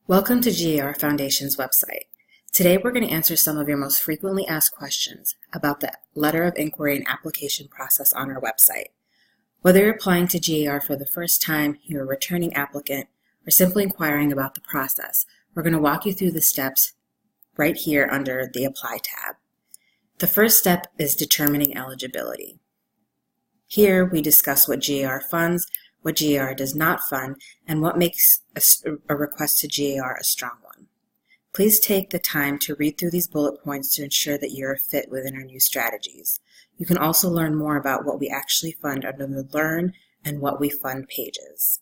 Welcome to GAR Foundation's website. Today we're going to answer some of your most frequently asked questions about the letter of inquiry and application process on our website. Whether you're applying to GAR for the first time, you're a returning applicant, or simply inquiring about the process, we're going to walk you through the steps right here under the Apply tab. The first step is determining eligibility. Here we discuss what GAR funds, what GAR does not fund, and what makes a request to GAR a strong one. Please take the time to read through these bullet points to ensure that you're a fit within our new strategies. You can also learn more about what we actually fund under the Learn and What We Fund pages.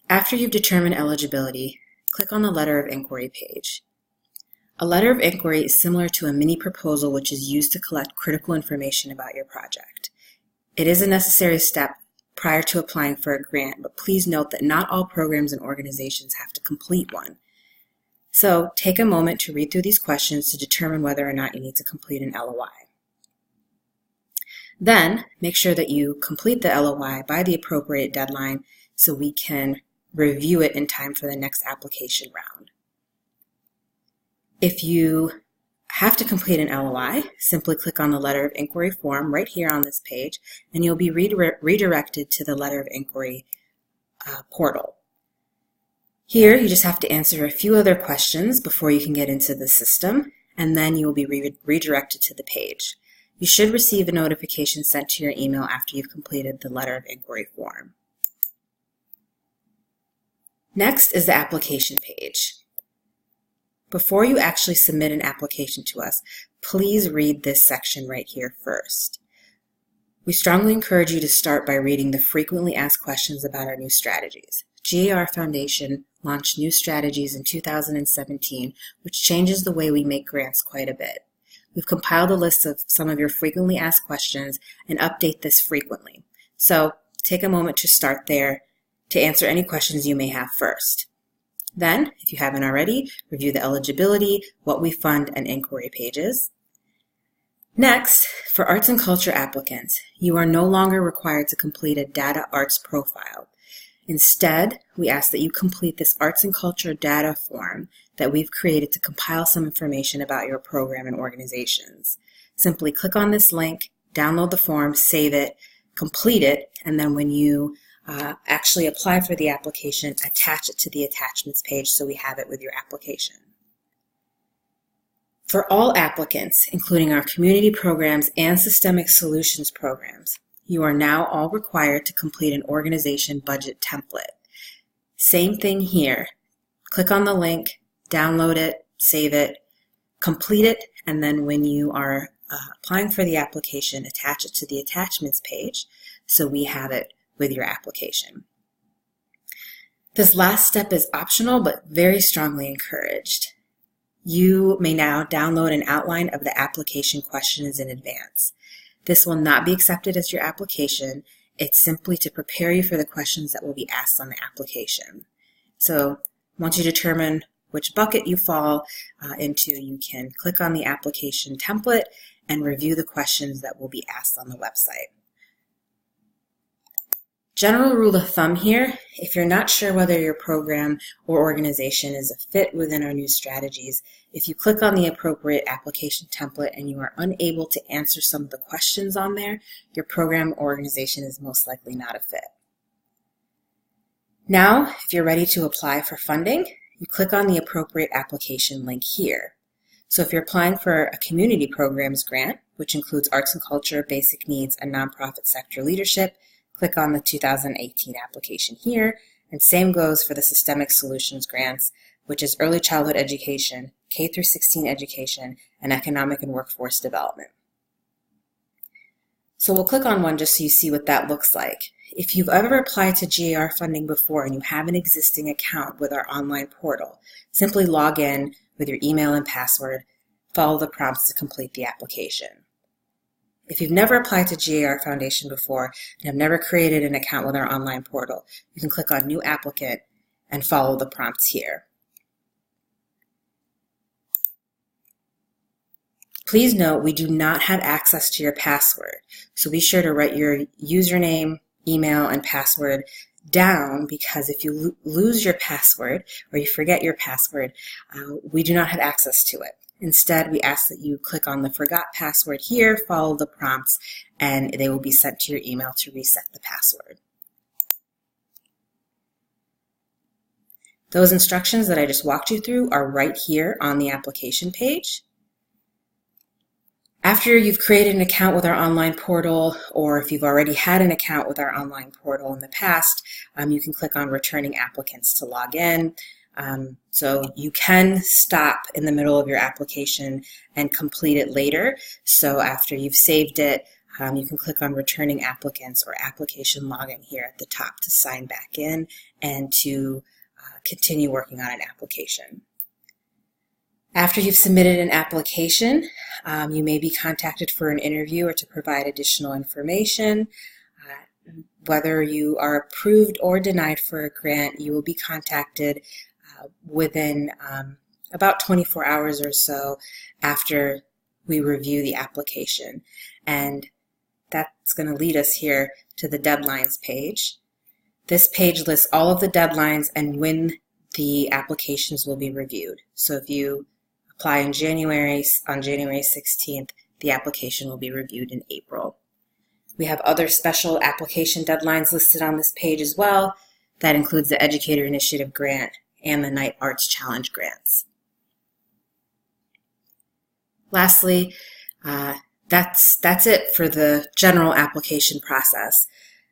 After you've determined eligibility, click on the Letter of Inquiry page. A letter of inquiry is similar to a mini proposal which is used to collect critical information about your project. It is a necessary step prior to applying for a grant, but please note that not all programs and organizations have to complete one. So take a moment to read through these questions to determine whether or not you need to complete an LOI. Then make sure that you complete the LOI by the appropriate deadline so we can review it in time for the next application round. If you have to complete an LOI, simply click on the Letter of Inquiry form right here on this page, and you'll be redirected to the Letter of Inquiry portal. Here, you just have to answer a few other questions before you can get into the system, and then you will be redirected to the page. You should receive a notification sent to your email after you've completed the Letter of Inquiry form. Next is the application page. Before you actually submit an application to us, please read this section right here first. We strongly encourage you to start by reading the frequently asked questions about our new strategies. GAR Foundation launched new strategies in 2017, which changes the way we make grants quite a bit. We've compiled a list of some of your frequently asked questions and update this frequently. So take a moment to start there to answer any questions you may have first. Then, if you haven't already, review the eligibility, what we fund, and inquiry pages. Next, for arts and culture applicants, you are no longer required to complete a data arts profile. Instead, we ask that you complete this arts and culture data form that we've created to compile some information about your program and organizations. Simply click on this link, download the form, save it, complete it, and then when you actually apply for the application, attach it to the attachments page so we have it with your application. For all applicants, including our community programs and systemic solutions programs, you are now all required to complete an organization budget template. Same thing here. Click on the link, download it, save it, complete it, and then when you are applying for the application, attach it to the attachments page so we have it with your application. This last step is optional but very strongly encouraged. You may now download an outline of the application questions in advance. This will not be accepted as your application. It's simply to prepare you for the questions that will be asked on the application. So once you determine which bucket you fall into, you can click on the application template and review the questions that will be asked on the website. General rule of thumb here, if you're not sure whether your program or organization is a fit within our new strategies, if you click on the appropriate application template and you are unable to answer some of the questions on there, your program or organization is most likely not a fit. Now, if you're ready to apply for funding, you click on the appropriate application link here. So if you're applying for a community programs grant, which includes arts and culture, basic needs, and nonprofit sector leadership, click on the 2018 application here, and same goes for the Systemic Solutions grants, which is early childhood education, K through 16 education, and economic and workforce development. So we'll click on one just so you see what that looks like. If you've ever applied to GAR funding before and you have an existing account with our online portal, simply log in with your email and password, follow the prompts to complete the application. If you've never applied to GAR Foundation before and have never created an account with our online portal, you can click on New Applicant and follow the prompts here. Please note we do not have access to your password, so be sure to write your username, email, and password down because if you lose your password or you forget your password, we do not have access to it. Instead, we ask that you click on the Forgot Password here, follow the prompts, and they will be sent to your email to reset the password. Those instructions that I just walked you through are right here on the application page. After you've created an account with our online portal, or if you've already had an account with our online portal in the past, you can click on Returning Applicants to log in. So you can stop in the middle of your application and complete it later. So after you've saved it, you can click on Returning Applicants or Application Login here at the top to sign back in and to continue working on an application. After you've submitted an application, you may be contacted for an interview or to provide additional information. Whether you are approved or denied for a grant, you will be contacted within about 24 hours or so after we review the application. And that's going to lead us here to the deadlines page. This page lists all of the deadlines and when the applications will be reviewed. So if you apply in January, on January 16th, the application will be reviewed in April. We have other special application deadlines listed on this page as well. That includes the Educator Initiative Grant and the Night Arts Challenge grants. Lastly, that's it for the general application process.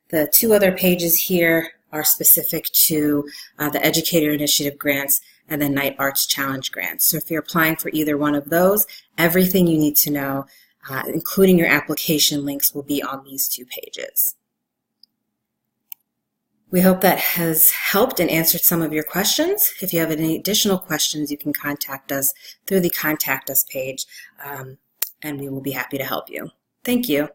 The two other pages here are specific to the Educator Initiative grants and the Night Arts Challenge grants. So if you're applying for either one of those, everything you need to know, including your application links, will be on these two pages. We hope that has helped and answered some of your questions. If you have any additional questions, you can contact us through the Contact Us page, and we will be happy to help you. Thank you.